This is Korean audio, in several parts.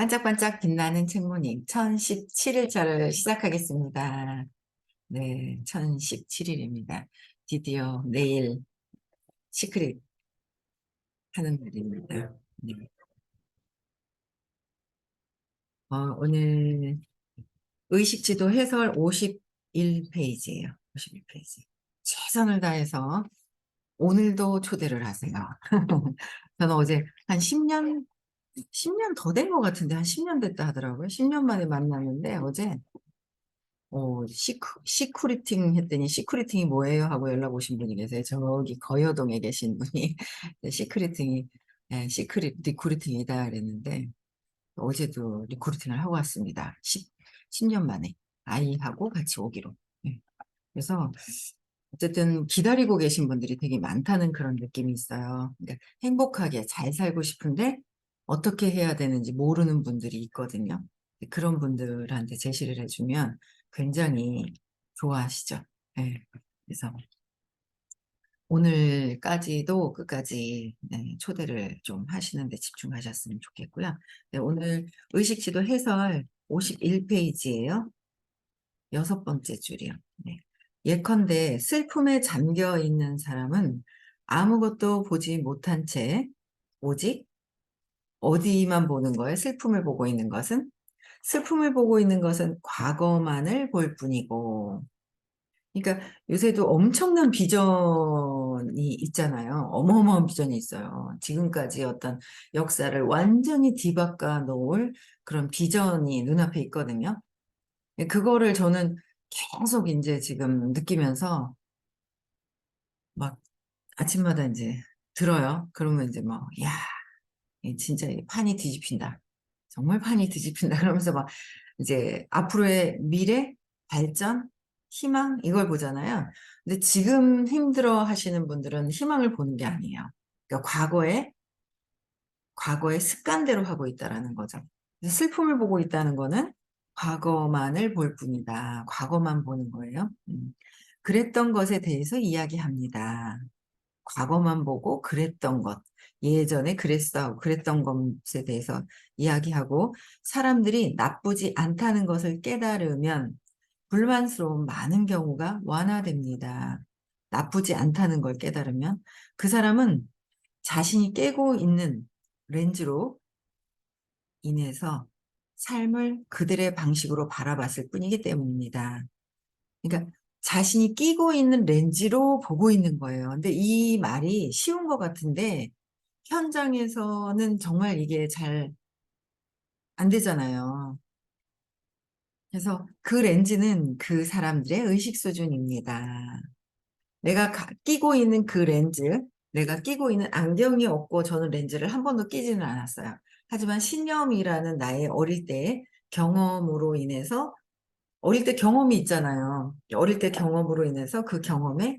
반짝반짝 빛나는 책모닝 1017일차를 시작하겠습니다. 네, 1017일입니다. 드디어 내일 시크릿 하는 날입니다. 네. 오늘 의식지도 해설 51페이지예요. 51페이지. 최선을 다해서 오늘도 초대를 하세요. 저는 어제 한 10년 더 된 것 같은데 한 10년 됐다 하더라고요. 10년 만에 만났는데 어제 시크리팅 했더니 시크리팅이 뭐예요? 하고 연락 오신 분이 계세요. 저기 거여동에 계신 분이 시크리팅이 리크루팅이다 그랬는데 어제도 리크루팅을 하고 왔습니다. 10년 만에 아이하고 같이 오기로. 네. 그래서 어쨌든 기다리고 계신 분들이 되게 많다는 그런 느낌이 있어요. 그러니까 행복하게 잘 살고 싶은데 어떻게 해야 되는지 모르는 분들이 있거든요. 그런 분들한테 제시를 해주면 굉장히 좋아하시죠. 네. 그래서 오늘까지도 끝까지 초대를 좀 하시는데 집중하셨으면 좋겠고요. 네, 오늘 의식지도 해설 51페이지예요. 6번째 줄이요. 네. 예컨대 슬픔에 잠겨 있는 사람은 아무것도 보지 못한 채 오직 어디만 보는 거예요? 슬픔을 보고 있는 것은 과거만을 볼 뿐이고, 그러니까 요새도 엄청난 비전이 있잖아요. 어마어마한 비전이 있어요. 지금까지 어떤 역사를 완전히 뒤바꿔 놓을 그런 비전이 눈앞에 있거든요. 그거를 저는 계속 이제 지금 느끼면서 막 아침마다 이제 들어요. 그러면 이제 막, 야, 진짜 판이 뒤집힌다. 정말 판이 뒤집힌다. 그러면서 막 이제 앞으로의 미래, 발전, 희망, 이걸 보잖아요. 근데 지금 힘들어 하시는 분들은 희망을 보는 게 아니에요. 그러니까 과거의 습관대로 하고 있다라는 거죠. 그래서 슬픔을 보고 있다는 거는 과거만을 볼 뿐이다. 과거만 보는 거예요. 그랬던 것에 대해서 이야기합니다. 과거만 보고 그랬던 것, 예전에 그랬어 하고 그랬던 것에 대해서 이야기하고 사람들이 나쁘지 않다는 것을 깨달으면 불만스러운 많은 경우가 완화됩니다. 나쁘지 않다는 걸 깨달으면 그 사람은 자신이 깨고 있는 렌즈로 인해서 삶을 그들의 방식으로 바라봤을 뿐이기 때문입니다. 그러니까 자신이 끼고 있는 렌즈로 보고 있는 거예요. 근데 이 말이 쉬운 것 같은데 현장에서는 정말 이게 잘 안 되잖아요. 그래서 그 렌즈는 그 사람들의 의식 수준입니다. 끼고 있는 그 렌즈, 내가 끼고 있는 안경이 없고 저는 렌즈를 한 번도 끼지는 않았어요. 하지만 신념이라는 나의 어릴 때의 경험으로 인해서 어릴 때 경험이 있잖아요. 어릴 때 경험으로 인해서 그 경험에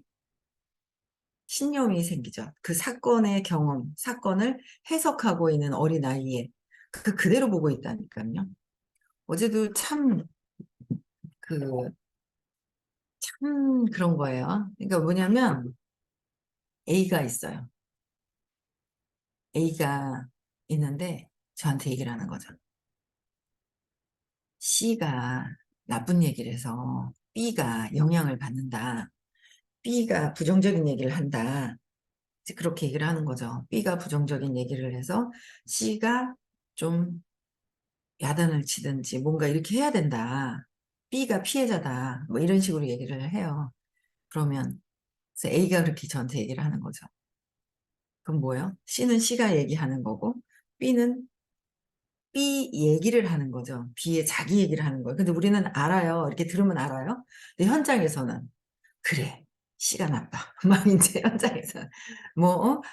신념이 생기죠. 그 사건의 경험, 사건을 해석하고 있는 어린아이에 그대로 보고 있다니까요. 어제도 그, 참 그런 거예요. 그러니까 뭐냐면 A가 있어요. A가 있는데 저한테 얘기를 하는 거죠. C가 나쁜 얘기를 해서 B가 영향을 받는다. B가 부정적인 얘기를 한다. 이제 그렇게 얘기를 하는 거죠. B가 부정적인 얘기를 해서 C가 좀 야단을 치든지 뭔가 이렇게 해야 된다. B가 피해자다. 뭐 이런 식으로 얘기를 해요. 그러면 그래서 A가 그렇게 저한테 얘기를 하는 거죠. 그럼 뭐예요? C는 C가 얘기하는 거고 B는 B 얘기를 하는 거죠. B의 자기 얘기를 하는 거예요. 근데 우리는 알아요. 이렇게 들으면 알아요. 근데 현장에서는 그래. C가 나빠. 막 이제 현장에서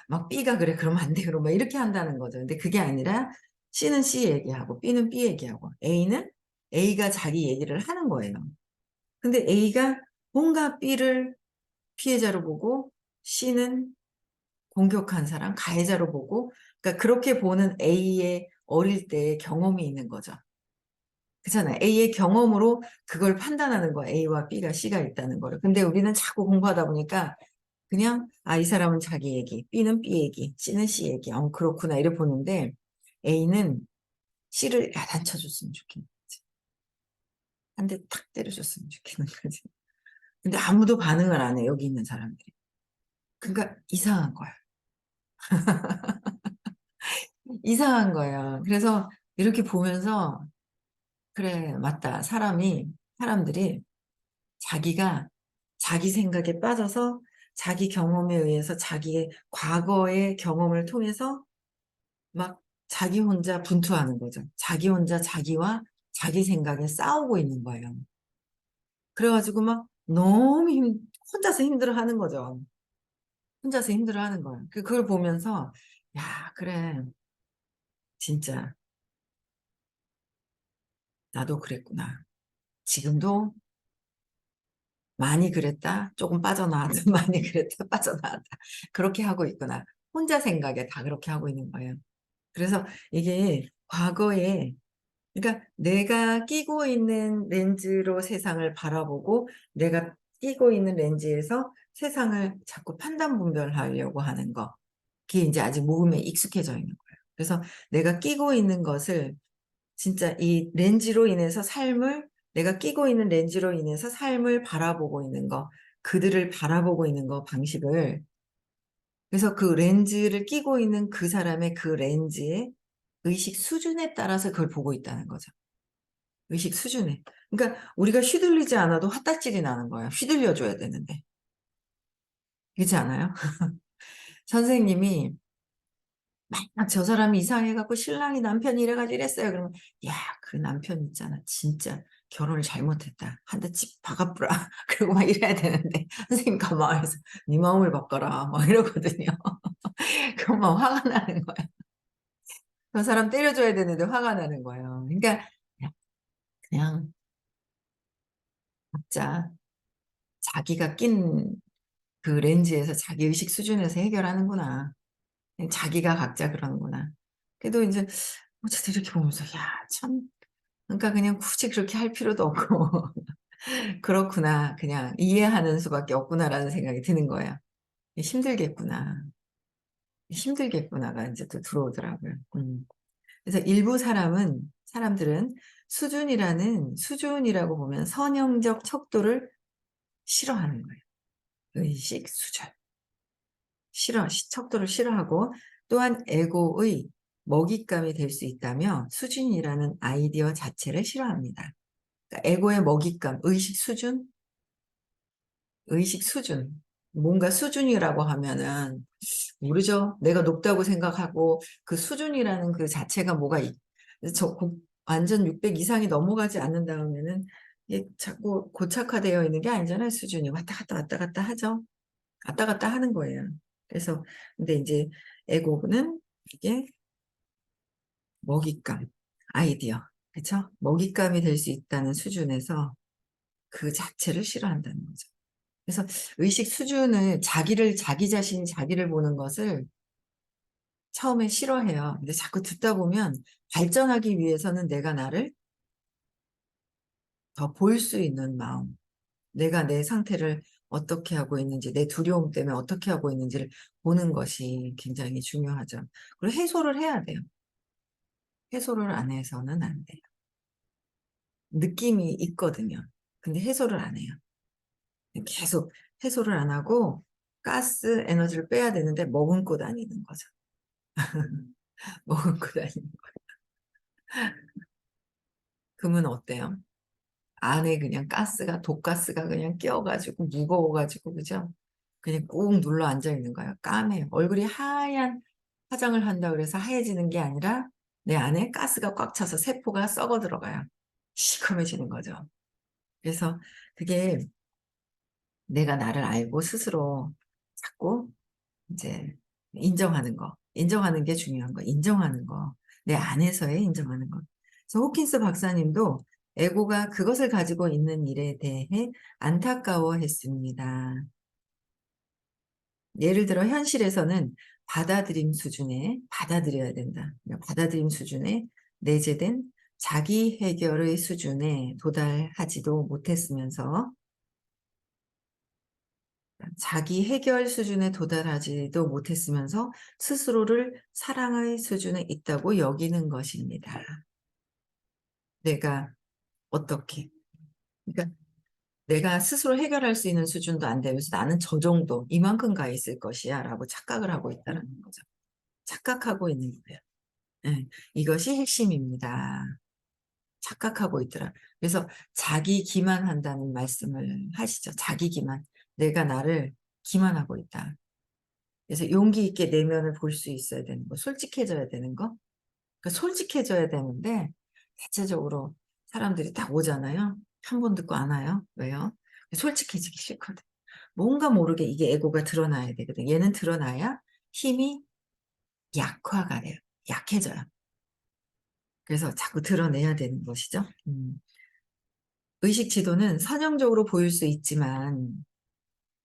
막 B가 그래. 그러면 안 돼. 그러면 막 이렇게 한다는 거죠. 근데 그게 아니라 C는 C 얘기하고 B는 B 얘기하고 A는 A가 자기 얘기를 하는 거예요. 근데 A가 뭔가 B를 피해자로 보고 C는 공격한 사람, 가해자로 보고 그러니까 그렇게 보는 A의 어릴 때의 경험이 있는 거죠. 그렇잖아요. A의 경험으로 그걸 판단하는 거야. A와 B가 C가 있다는 거를. 근데 우리는 자꾸 공부하다 보니까 그냥 이 사람은 자기 얘기, B는 B 얘기, C는 C 얘기. 그렇구나. 이래 보는데 A는 씨를 야단쳐 줬으면 좋겠는 거지. 한 대 탁 때려줬으면 좋겠는 거지. 근데 아무도 반응을 안 해, 여기 있는 사람들이. 그러니까 이상한 거야. 이상한 거예요. 그래서 이렇게 보면서 '그래 맞다. 사람들이 자기가 자기 생각에 빠져서 자기 경험에 의해서 자기의 과거의 경험을 통해서 막 자기 혼자 분투하는 거죠. 자기 혼자 자기와 자기 생각에 싸우고 있는 거예요. 그래 가지고 막 너무 혼자서 힘들어하는 거죠. 혼자서 힘들어하는 거예요. 그걸 보면서 '야 그래. 진짜 나도 그랬구나. 지금도 많이 그랬다. 쪼금 빠져나왔다. 많이 그랬다. 빠져나왔다. 그렇게 하고 있구나.' 혼자 생각에 다 그렇게 하고 있는 거예요. 그래서 이게 과거에 그러니까 내가 끼고 있는 렌즈로 세상을 바라보고 내가 끼고 있는 렌즈에서 세상을 자꾸 판단 분별하려고 하는 거. 그게 인제 아직 모험에 익숙해져 있는 거예요. 그래서 내가 끼고 있는 것을 진짜 이 렌즈로 인해서 삶을 내가 끼고 있는 렌즈로 인해서 삶을 바라보고 있는 거, 그들을 바라보고 있는 거 방식을 그래서 그 렌즈를 끼고 있는 그 사람의 그 렌즈의 의식 수준에 따라서 그걸 보고 있다는 거죠. 의식 수준에. 그러니까 우리가 휘둘리지 않아도 헛다질이 나는 거예요. 휘둘려 줘야 되는데. 그렇지 않아요? 선생님이 막 "저 사람이 이상해 갖고 신랑이 남편이 이래 가지고 이랬어요." 그러면 "야 그 남편 있잖아. 진짜 결혼을 잘못했다. 한 대 집 박아 뿌라." 그러고 막 이래야 되는데 선생님 가만히 서 "네 마음을 바꿔라." 막 이러거든요. 그럼 막 화가 나는 거예요. 저 사람 때려 줘야 되는데 화가 나는 거예요. 그러니까 그냥 각자 자기가 낀 그 렌즈에서 자기 의식 수준에서 해결하는구나. 그냥 자기가 각자 그러는구나. 그래도 인제 어쨌든 이렇게 보면서 '야 참' 그러니까 그냥 굳이 그렇게 할 필요도 없고 '그렇구나. 그냥 이해하는 수밖에 없구나.'라는 생각이 드는 거예요. '힘들겠구나. 힘들겠구나.'가 인제 또 들어오더라고요. 그래서 일부 사람들은 수준이라고 보면 선형적 척도를 싫어하는 거예요. 의식 수준. 척도를 싫어하고 또한 에고의 먹잇감이 될 수 있다며 수준이라는 아이디어 자체를 싫어합니다. 그러니까 에고의 먹잇감, 의식 수준. 뭔가 수준이라고 하면은 모르죠. 내가 높다고 생각하고 그 수준이라는 그 자체가 뭐가 완전 600 이상이 넘어가지 않는 다음에는 이게 자꾸 고착화되어 있는 게 아니잖아요, 수준이. 왔다 갔다, 왔다 갔다 하죠. 왔다 갔다 하는 거예요. 그래서 근데 인제 에고는 이게 먹잇감, 아이디어. 그쵸? 먹잇감이 될 수 있다는 수준에서 그 자체를 싫어한다는 거죠. 그래서 의식 수준을 자기 자신이 자기를 보는 것을 처음에 싫어해요. 근데 자꾸 듣다 보면 발전하기 위해서는 내가 나를 더 볼 수 있는 마음, 내가 내 상태를 어떻게 하고 있는지, 내 두려움 때문에 어떻게 하고 있는지를 보는 것이 굉장히 중요하죠. 그리고 해소를 해야 돼요. 해소를 안 해서는 안 돼요. 느낌이 있거든요. 근데 해소를 안 해요. 계속 해소를 안 하고 가스 에너지를 빼야 되는데 머금고 다니는 거죠. 머금고 다니는 거. 그러면 어때요? 안에 그냥 독가스가 그냥 끼어 가지고 무거워 가지고 그죠? 그냥 꾹 눌러 앉아 있는 거예요. 까매요. 얼굴이 하얀 화장을 한다 그래서 하얘지는 게 아니라 내 안에 가스가 꽉 차서 세포가 썩어 들어가요. 시커매지는 거죠. 그래서 그게 내가 나를 알고 스스로 자꾸 이제 인정하는 게 중요한 거. 인정하는 거. 내 안에서의 인정하는 거. 그래서 호킨스 박사님도 에고가 그것을 가지고 있는 일에 대해 안타까워했습니다. 예를 들어 현실에서는 받아들여야 된다. 그러니까 받아들임 수준에 내재된 자기 해결의 수준에 도달하지도 못했으면서 자기 해결 수준에 도달하지도 못했으면서 스스로를 사랑의 수준에 있다고 여기는 것입니다. 내가 어떻게. 그러니까 내가 스스로 해결할 수 있는 수준도 안 되면서 나는 저 정도, 이만큼 가 있을 것이야 라고 착각을 하고 있다는 거죠. 착각하고 있는 거예요. 예, 이것이 핵심입니다. 착각하고 있더라. 그래서 자기 기만한다는 말씀을 하시죠. 자기 기만. 내가 나를 기만하고 있다. 그래서 용기 있게 내면을 볼 수 있어야 되는 거, 솔직해져야 되는 거. 그러니까 솔직해져야 되는데 대체적으로 사람들이 딱 오잖아요. 한 번 듣고 안 와요. 왜요? 솔직해지기 싫거든. 뭔가 모르게 이게 에고가 드러나야 되거든. 얘는 드러나야 힘이 약화가 돼요. 약해져요. 그래서 자꾸 드러내야 되는 것이죠. 의식 지도는 선형적으로 보일 수 있지만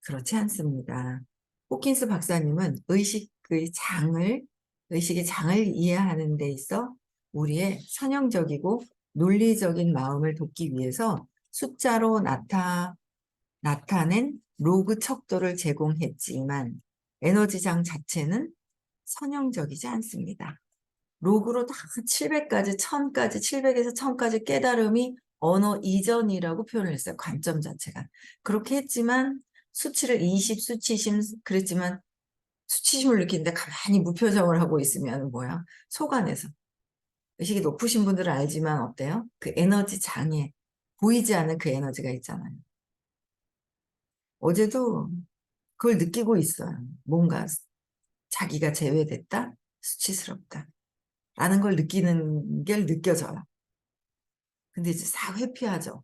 그렇지 않습니다. 호킨스 박사님은 의식의 장을 이해하는 데 있어 우리의 선형적이고 논리적인 마음을 돕기 위해서 숫자로 나타낸 로그 척도를 제공했지만 에너지장 자체는 선형적이지 않습니다. 로그로 다 700까지, 1000까지, 700에서 1000까지 깨달음이 언어 이전이라고 표현을 했어요. 관점 자체가. 그렇게 했지만 수치를 20 수치심 그랬지만 수치심을 느끼는데 가만히 무표정을 하고 있으면 뭐야? 속안에서. 의식이 높으신 분들은 알지만 어때요? 그 에너지 장애, 보이지 않는 그 에너지가 있잖아요. 어제도 그걸 느끼고 있어요. 뭔가 자기가 제외됐다? 수치스럽다. 라는 걸 느끼는 게 느껴져요. 근데 이제 싹 회피하죠.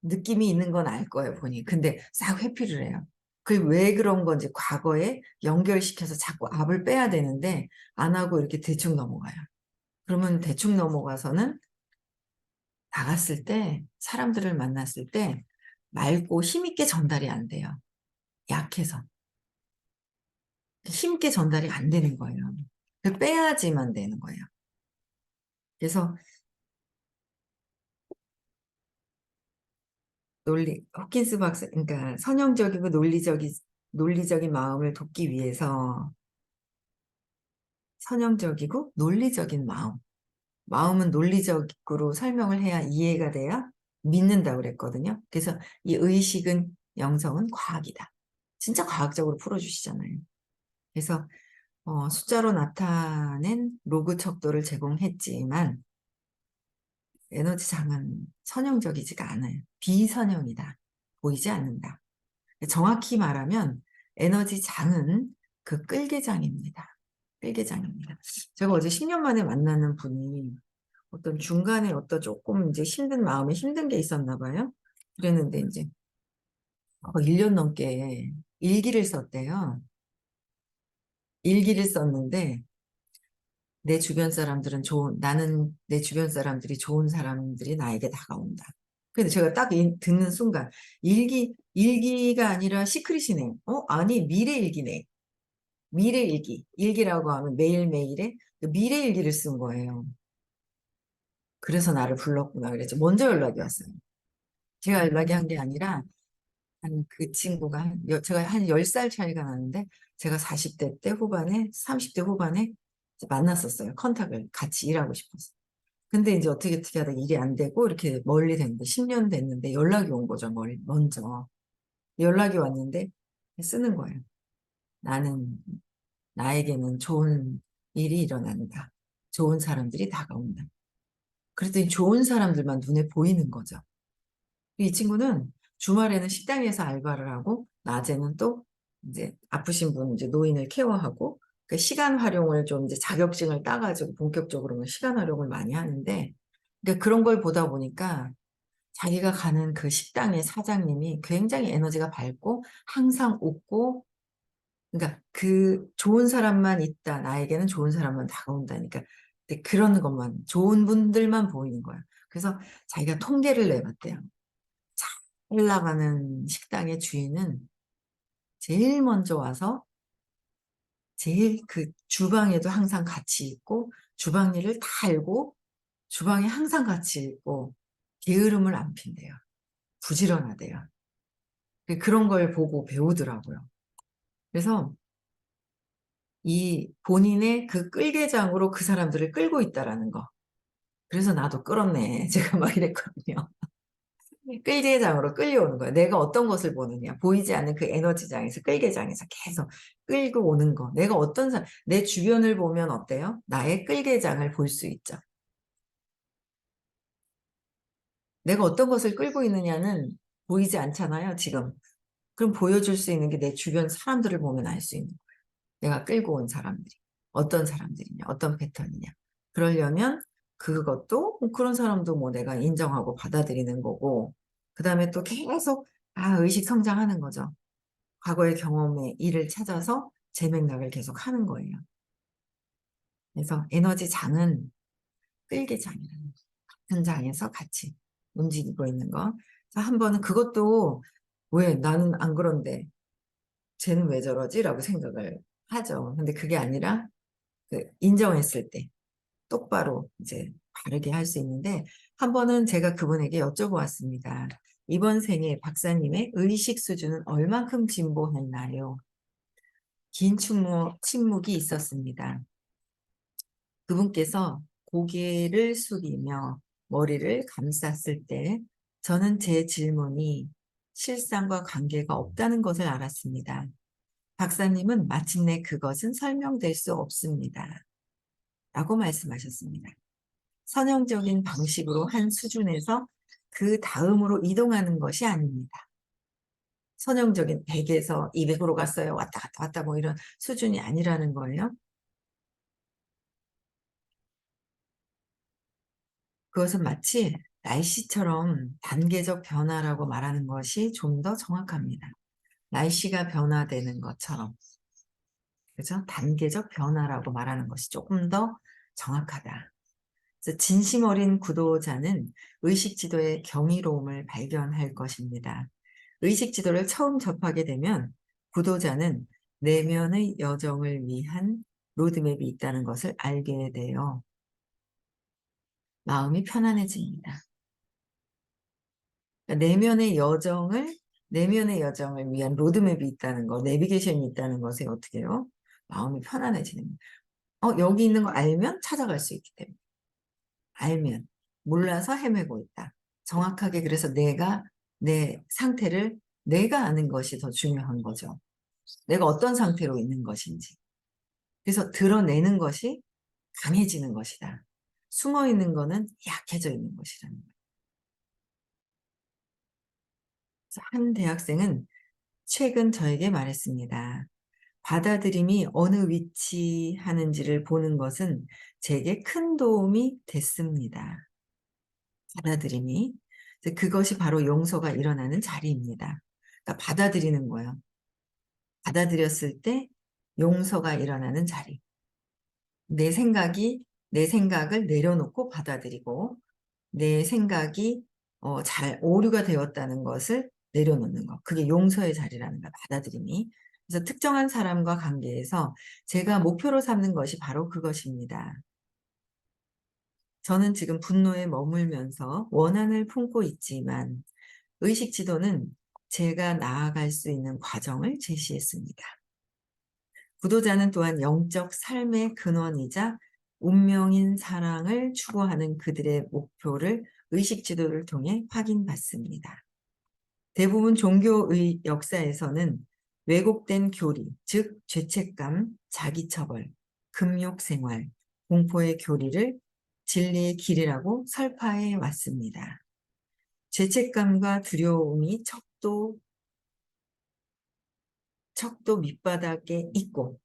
느낌이 있는 건 알 거예요, 보니. 근데 싹 회피를 해요. 그게 왜 그런 건지 과거에 연결시켜서 자꾸 압을 빼야 되는데 안 하고 이렇게 대충 넘어가요. 그러면 대충 넘어가서는 나갔을 때, 사람들을 만났을 때 맑고 힘있게 전달이 안 돼요. 약해서. 힘있게 전달이 안 되는 거예요. 빼야지만 되는 거예요. 그래서 호킨스 박사, 그러니까 선형적이고 논리적인 마음을 돕기 위해서 선형적이고 논리적인 마음. 마음은 논리적으로 설명을 해야 이해가 돼야 믿는다고 그랬거든요. 그래서 이 의식은 영성은 과학이다. 진짜 과학적으로 풀어주시잖아요. 그래서 숫자로 나타낸 로그 척도를 제공했지만 에너지장은 선형적이지가 않아요. 비선형이다. 보이지 않는다. 정확히 말하면 에너지 장은 그 끌개장입니다. 끌개장입니다. 제가 어제 10년 만에 만나는 분이 어떤 중간에 어떤 조금 이제 힘든 마음에 힘든 게 있었나 봐요. 그랬는데 이제 1년 넘게 일기를 썼대요. 일기를 썼는데 나는 내 주변 사람들이 좋은 사람들이 나에게 다가온다. 근데 제가 딱 듣는 순간 일기가 아니라 시크릿이네. 아니 미래 일기네. 미래 일기라고 하면 매일매일에 미래 일기를 쓴 거예요. 그래서 나를 불렀구나 그랬죠. 먼저 연락이 왔어요. 제가 연락이 한 게 아니라 그 친구가 제가 한 10살 차이가 나는데 제가 40대 때 후반에 30대 후반에 이제 만났었어요. 컨택을 같이 일하고 싶어서. 근데 이제 어떻게 하다 일이 안 되고 이렇게 멀리 됐는데 10년 됐는데 연락이 온 거죠. 먼저. 연락이 왔는데 쓰는 거예요. 나는 나에게는 좋은 일이 일어난다. 좋은 사람들이 다가온다. 그랬더니 좋은 사람들만 눈에 보이는 거죠. 이 친구는 주말에는 식당에서 알바를 하고 낮에는 또 이제 아프신 분 이제 노인을 케어하고 그 시간 활용을 좀 이제 자격증을 따가지고 본격적으로는 시간 활용을 많이 하는데 그러니까 그런 걸 보다 보니까 자기가 가는 그 식당의 사장님이 굉장히 에너지가 밝고 항상 웃고 그러니까 그 좋은 사람만 있다. 나에게는 좋은 사람만 다가온다니까. 근데 그런 것만 좋은 분들만 보이는 거야. 그래서 자기가 통계를 내봤대요. 잘 나가는 식당의 주인은 제일 먼저 와서 제일 그 주방에도 항상 같이 있고 주방 일을 다 알고 주방에 항상 같이 있고 게으름을 안 핀대요. 부지런하대요. 그런 걸 보고 배우더라고요. 그래서 이 본인의 그 끌개장으로 그 사람들을 끌고 있다라는 거. 그래서 나도 끌었네. 제가 막 이랬거든요. 끌개장으로 끌려오는 거예요. 내가 어떤 것을 보느냐. 보이지 않는 그 에너지장에서 끌개장에서 계속 끌고 오는 거. 내가 어떤 내 주변을 보면 어때요? 나의 끌개장을 볼 수 있죠. 내가 어떤 것을 끌고 있느냐는 보이지 않잖아요, 지금. 그럼 보여줄 수 있는 게 내 주변 사람들을 보면 알 수 있는 거예요. 내가 끌고 온 사람들이. 어떤 사람들이냐, 어떤 패턴이냐. 그러려면 그것도 그런 사람도 뭐 내가 인정하고 받아들이는 거고, 그 다음에 또 계속 의식 성장하는 거죠. 과거의 경험의 일을 찾아서 제 맥락을 계속 하는 거예요. 그래서 에너지 장은 끌개장이라는 거. 같은 장에서 같이 움직이고 있는 거. 그래서 한 번은 그것도 왜 나는 안 그런데 쟤는 왜 저러지? 라고 생각을 하죠. 근데 그게 아니라 그 인정했을 때 똑바로 이제 바르게 할 수 있는데 한 번은 제가 그분에게 여쭤보았습니다. 이번 생에 박사님의 의식 수준은 얼만큼 진보했나요? 긴 침묵이 있었습니다. 그분께서 고개를 숙이며 머리를 감쌌을 때 저는 제 질문이 실상과 관계가 없다는 것을 알았습니다. 박사님은 마침내 그것은 설명될 수 없습니다. 라고 말씀하셨습니다. 선형적인 방식으로 한 수준에서 그 다음으로 이동하는 것이 아닙니다. 선형적인 100에서 200으로 갔어요. 왔다 갔다 왔다 뭐 이런 수준이 아니라는 거예요. 그것은 마치 날씨처럼 단계적 변화라고 말하는 것이 좀 더 정확합니다. 날씨가 변화되는 것처럼. 그죠? 단계적 변화라고 말하는 것이 조금 더 정확하다. 그래서 진심 어린 구도자는 의식 지도의 경이로움을 발견할 것입니다. 의식 지도를 처음 접하게 되면 구도자는 내면의 여정을 위한 로드맵이 있다는 것을 알게 되어 마음이 편안해집니다. 그러니까 내면의 여정을 위한 로드맵이 있다는 거, 내비게이션이 있다는 것에 어떻게 해요? 마음이 편안해지는 거예요. 여기 있는 거 알면 찾아갈 수 있기 때문에. 알면. 몰라서 헤매고 있다. 정확하게 그래서 내 상태를 내가 아는 것이 더 중요한 거죠. 내가 어떤 상태로 있는 것인지. 그래서 드러내는 것이 강해지는 것이다. 숨어 있는 거는 약해져 있는 것이라는 거예요. 그래서 한 대학생은 최근 저에게 말했습니다. 받아들임이 어느 위치 하는지를 보는 것은 제게 큰 도움이 됐습니다. 받아들임이. 그것이 바로 용서가 일어나는 자리입니다. 그러니까 받아들이는 거예요. 받아들였을 때 용서가 일어나는 자리. 내 생각을 내려놓고 받아들이고, 내 생각이 잘 오류가 되었다는 것을 내려놓는 거. 그게 용서의 자리라는 거야, 받아들임이. 그래서 특정한 사람과 관계에서 제가 목표로 삼는 것이 바로 그것입니다. 저는 지금 분노에 머물면서 원한을 품고 있지만 의식 지도는 제가 나아갈 수 있는 과정을 제시했습니다. 구도자는 또한 영적 삶의 근원이자 운명인 사랑을 추구하는 그들의 목표를 의식 지도를 통해 확인받습니다. 대부분 종교의 역사에서는 왜곡된 교리, 즉 죄책감, 자기처벌, 금욕생활, 공포의 교리를 진리의 길이라고 설파해 왔습니다. 죄책감과 두려움이 척도 밑바닥에 있고,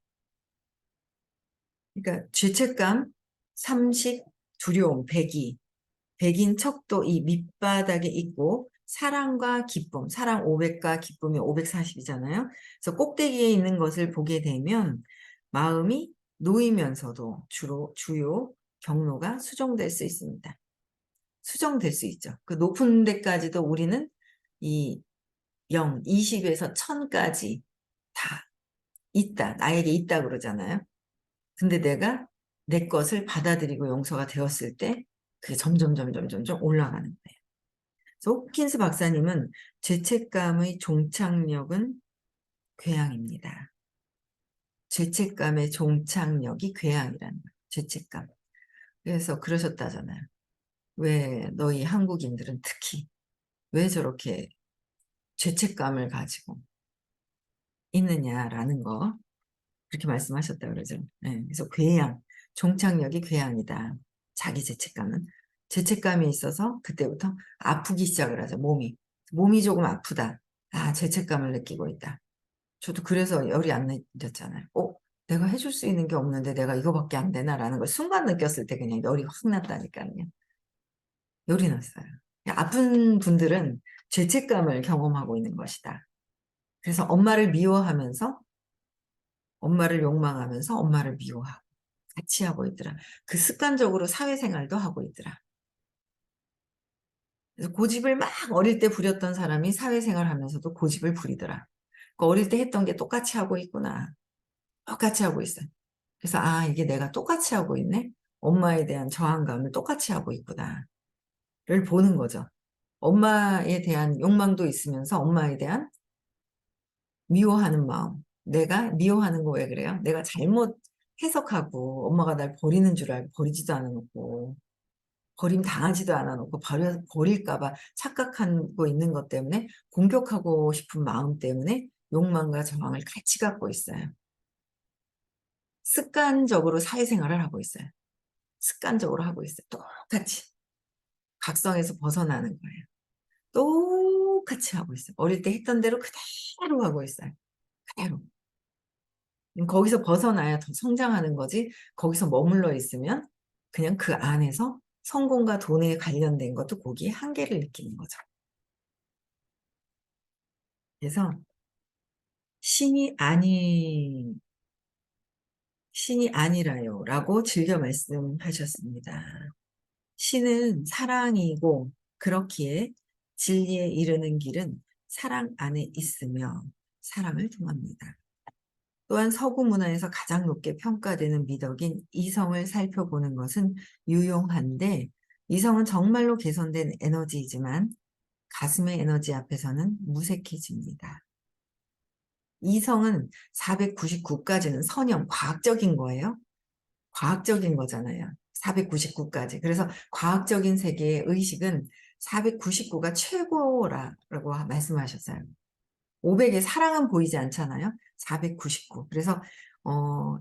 그러니까 죄책감, 삼식, 두려움, 백인 척도 이 밑바닥에 있고 사랑과 기쁨, 사랑 500과 기쁨이 540이잖아요. 그래서 꼭대기에 있는 것을 보게 되면 마음이 놓이면서도 주요 경로가 수정될 수 있습니다. 수정될 수 있죠. 그 높은 데까지도 우리는 이 0, 20에서 1000까지 다 있다. 나에게 있다 그러잖아요. 근데 내가 내 것을 받아들이고 용서가 되었을 때 그게 점점 올라가는 거예요. 그래서 호킨스 박사님은 죄책감의 종착역은 괴양입니다. 죄책감의 종착역이 괴양이라는 거예요. 죄책감. 그래서 그러셨다잖아요. 왜 너희 한국인들은 특히 왜 저렇게 죄책감을 가지고 있느냐라는 거 그렇게 말씀하셨다 그러죠. 예. 그래서 괴양, 종착역이 괴양이다. 자기 죄책감은. 죄책감이 있어서 그때부터 아프기 시작을 하죠, 몸이. 몸이 조금 아프다. 아, 죄책감을 느끼고 있다. 저도 그래서 열이 안 내렸잖아요. 내가 해줄 수 있는 게 없는데 내가 이거밖에 안 되나라는 걸 순간 느꼈을 때 그냥 열이 확 났다니까요. 열이 났어요. 아픈 분들은 죄책감을 경험하고 있는 것이다. 그래서 엄마를 미워하면서 엄마를 욕망하면서 엄마를 미워하고 같이 하고 있더라. 그 습관적으로 사회생활도 하고 있더라. 그래서 고집을 막 어릴 때 부렸던 사람이 사회생활 하면서도 고집을 부리더라. 그 어릴 때 했던 게 똑같이 하고 있구나. 똑같이 하고 있어요. 그래서 아, 이게 내가 똑같이 하고 있네. 엄마에 대한 저항감을 똑같이 하고 있구나를 보는 거죠. 엄마에 대한 욕망도 있으면서 엄마에 대한 미워하는 마음. 내가 미워하는 거 왜 그래요? 내가 잘못 해석하고 엄마가 날 버리는 줄 알고 버리지도 않아 놓고 버림 당하지도 않아 놓고 버릴까 봐 착각하고 있는 것 때문에 공격하고 싶은 마음 때문에 욕망과 저항을 같이 갖고 있어요. 습관적으로 사회생활을 하고 있어요. 습관적으로 하고 있어요. 똑같이. 각성에서 벗어나는 거예요. 똑같이 하고 있어요. 어릴 때 했던 대로 그대로 하고 있어요. 그대로. 거기서 벗어나야 더 성장하는 거지 거기서 머물러 있으면 그냥 그 안에서 성공과 돈에 관련된 것도 거기에 한계를 느끼는 거죠. 그래서 신이 아니 신이 아니라요라고 즐겨 말씀하셨습니다. 신은 사랑이고 그렇기에 진리에 이르는 길은 사랑 안에 있으며 사랑을 통합니다. 또한 서구 문화에서 가장 높게 평가되는 미덕인 이성을 살펴보는 것은 유용한데 이성은 정말로 개선된 에너지이지만 가슴의 에너지 앞에서는 무색해집니다. 이성은 499까지는 선형, 과학적인 거예요. 과학적인 거잖아요. 499까지. 그래서 과학적인 세계의 의식은 499가 최고라고 말씀하셨어요. 500의 사랑은 보이지 않잖아요. 499. 그래서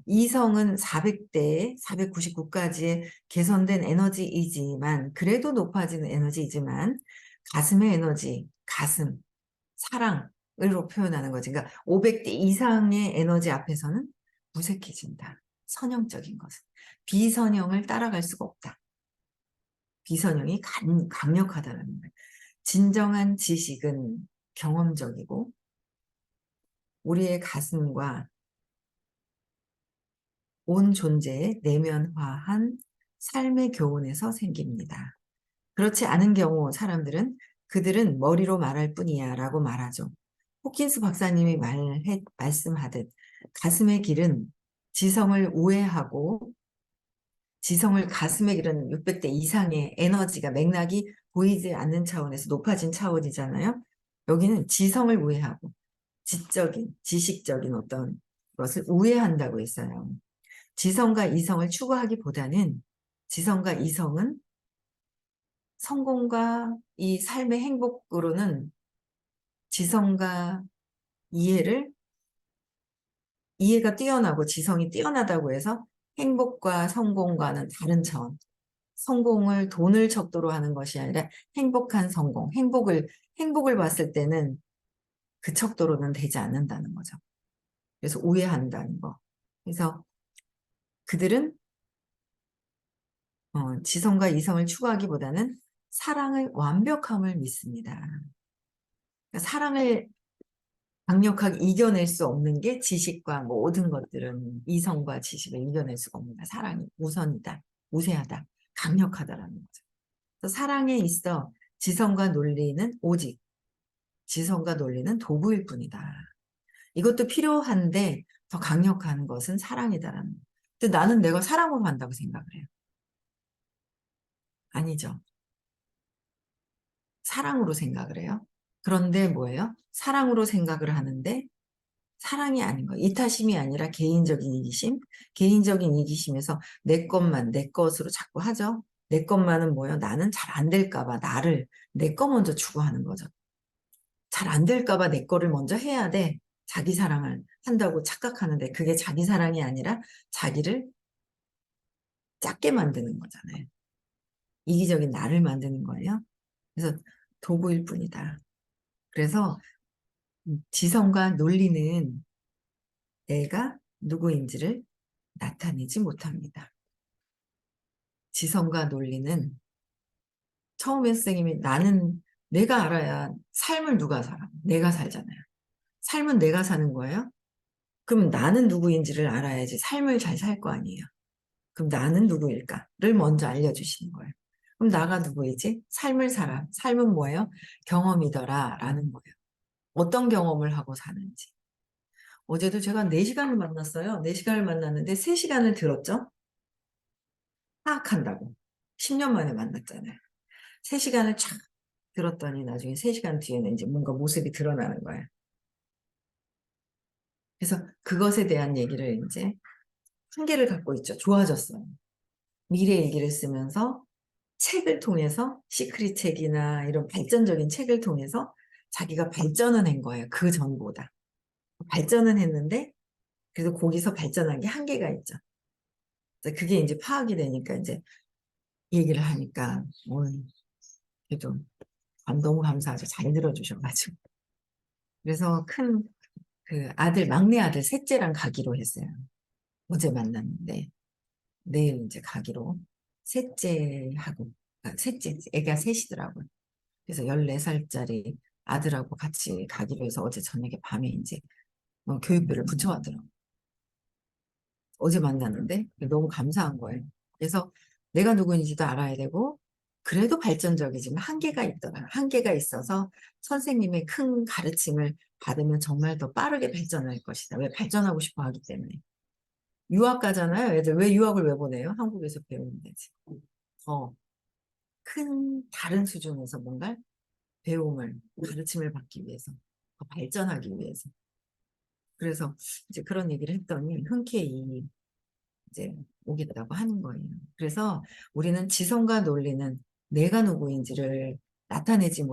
이성은 400대에 499까지의 개선된 에너지이지만 그래도 높아지는 에너지이지만 가슴의 에너지, 가슴, 사랑으로 표현하는 거지. 그러니까 500대 이상의 에너지 앞에서는 무색해진다. 선형적인 것은. 비선형을 따라갈 수가 없다. 비선형이 강력하다는 거예요. 진정한 지식은 경험적이고 우리의 가슴과 온 존재에 내면화한 삶의 교훈에서 생깁니다. 그렇지 않은 경우 사람들은 그들은 머리로 말할 뿐이야 라고 말하죠. 호킨스 박사님이 말씀하듯 가슴의 길은 지성을 우회하고 지성을 가슴의 길은 600대 이상의 에너지가 맥락이 보이지 않는 차원에서 높아진 차원이잖아요. 여기는 지성을 우회하고 지적인, 지식적인 어떤 것을 우회한다고 했어요. 지성과 이성을 추구하기보다는 지성과 이성은 성공과 이 삶의 행복으로는 지성과 이해가 뛰어나고 지성이 뛰어나다고 해서 행복과 성공과는 다른 차원. 성공을 돈을 척도로 하는 것이 아니라 행복한 성공, 행복을 봤을 때는 그 척도로는 되지 않는다는 거죠. 그래서 우회한다는 거. 그래서 그들은 지성과 이성을 추구하기보다는 사랑의 완벽함을 믿습니다. 그러니까 사랑을 강력하게 이겨낼 수 없는 게 지식과 모든 것들은 이성과 지식을 이겨낼 수가 없습니다. 사랑이 우선이다, 우세하다, 강력하다라는 거죠. 그래서 사랑에 있어 지성과 논리는 오직 지성과 논리는 도구일 뿐이다. 이것도 필요한데 더 강력한 것은 사랑이다라는 거예요. 근데 나는 내가 사랑으로 한다고 생각을 해요. 아니죠. 사랑으로 생각을 해요. 그런데 뭐예요? 사랑으로 생각을 하는데 사랑이 아닌 거예요. 이타심이 아니라 개인적인 이기심, 개인적인 이기심에서 내 것만 내 것으로 자꾸 하죠. 내 것만은 뭐예요? 나는 잘 안 될까 봐 나를 내 거 먼저 추구하는 거죠. 잘 안 될까 봐 내 거를 먼저 해야 돼. 자기 사랑을 한다고 착각하는데 그게 자기 사랑이 아니라 자기를 작게 만드는 거잖아요. 이기적인 나를 만드는 거예요. 그래서 도구일 뿐이다. 그래서 지성과 논리는 내가 누구인지를 나타내지 못합니다. 지성과 논리는 처음에 선생님이 나는 내가 알아야 삶을 누가 살아? 내가 살잖아요. 삶은 내가 사는 거예요. 그럼 나는 누구인지를 알아야지 삶을 잘 살 거 아니에요. 그럼 나는 누구일까를 먼저 알려주시는 거예요. 그럼 나가 누구이지? 삶을 살아. 삶은 뭐예요? 경험이더라 라는 거예요. 어떤 경험을 하고 사는지. 어제도 제가 4시간을 만났어요. 4시간을 만났는데 3시간을 들었죠? 파악한다고. 10년 만에 만났잖아요. 3시간을 쫙 들었더니 나중에 3시간 뒤에는 이제 뭔가 모습이 드러나는 거예요. 그래서 그것에 대한 얘기를 이제 한계를 갖고 있죠. 좋아졌어요. 미래 얘기를 쓰면서 책을 통해서 시크릿 책이나 이런 발전적인 책을 통해서 자기가 발전은 한 거예요. 그 전보다. 발전은 했는데 그래도 거기서 발전한 게 한계가 있죠. 그게 이제 파악이 되니까 이제 얘기를 하니까 그래도 너무 감사하죠. 잘 들어주셔가지고. 그래서 큰 그 아들, 막내 아들 셋째랑 가기로 했어요. 어제 만났는데 내일 이제 가기로 셋째하고 셋째 애가 셋이더라고요. 그래서 14살짜리 아들하고 같이 가기로 해서 어제 저녁에 밤에 이제 교육비를 붙여왔더라고요. 어제 만났는데 너무 감사한 거예요. 그래서 내가 누구인지도 알아야 되고 그래도 발전적이지만 한계가 있더라. 한계가 있어서 선생님의 큰 가르침을 받으면 정말 더 빠르게 발전할 것이다. 왜 발전하고 싶어 하기 때문에. 유학 가잖아요. 애들 왜 유학을 왜 보내요? 한국에서 배우는 데지. 더 큰 다른 수준에서 뭔가 배움을, 가르침을 받기 위해서, 더 발전하기 위해서. 그래서 이제 그런 얘기를 했더니 흔쾌히 이제 오겠다고 하는 거예요. 그래서 우리는 지성과 논리는 내가 누구인지를 나타내지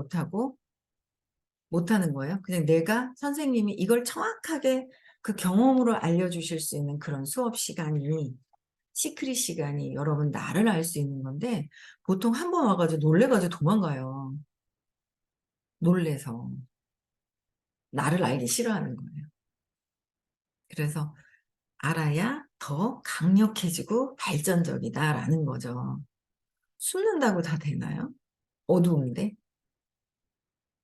못하는 거예요. 그냥 내가 선생님이 이걸 정확하게 그 경험으로 알려주실 수 있는 그런 수업 시간이 시크릿 시간이 여러분 나를 알 수 있는 건데 보통 한 번 와가지고 놀래가지고 도망가요. 놀래서 나를 알기 싫어하는 거예요. 그래서 알아야 더 강력해지고 발전적이다라는 거죠. 숨는다고 다 되나요? 어두운데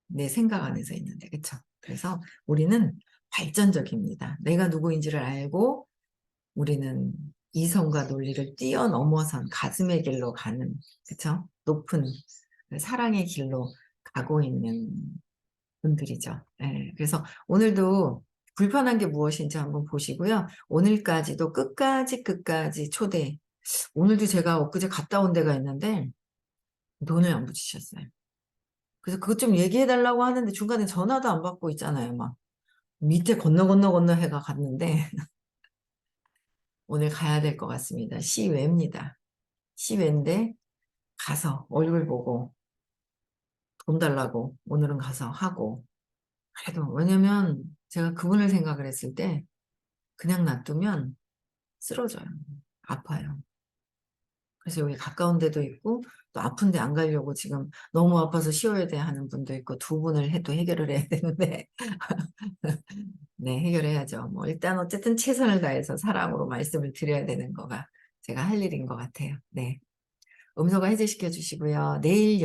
내 생각 안에서 있는데 그렇죠? 그래서 우리는 발전적입니다. 내가 누구인지를 알고 우리는 이성과 논리를 뛰어넘어선 가슴의 길로 가는 그렇죠? 높은 사랑의 길로 가고 있는 분들이죠. 네, 그래서 오늘도 불편한 게 무엇인지 한번 보시고요. 오늘까지도 끝까지 초대. 오늘도 제가 엊그제 갔다 온 데가 있는데 돈을 안 붙이셨어요. 그래서 그것 좀 얘기해 달라고 하는데 중간에 전화도 안 받고 있잖아요. 막 밑에 건너 해가 갔는데 오늘 가야 될 것 같습니다. 시외입니다. 시외인데 가서 얼굴 보고 돈 달라고 오늘은 가서 하고 그래도 왜냐면 제가 그분을 생각을 했을 때 그냥 놔두면 쓰러져요. 아파요. 그래서 여기 가까운 데도 있고 또 아픈데 안 가려고 지금 너무 아파서 쉬어야 돼 하는 분도 있고 두 분을 해도 해결을 해야 되는데 네, 해결해야죠. 뭐 일단 어쨌든 최선을 다해서 사랑으로 말씀을 드려야 되는 거가 제가 할 일인 것 같아요. 네. 음소거 해제시켜 주시고요. 내일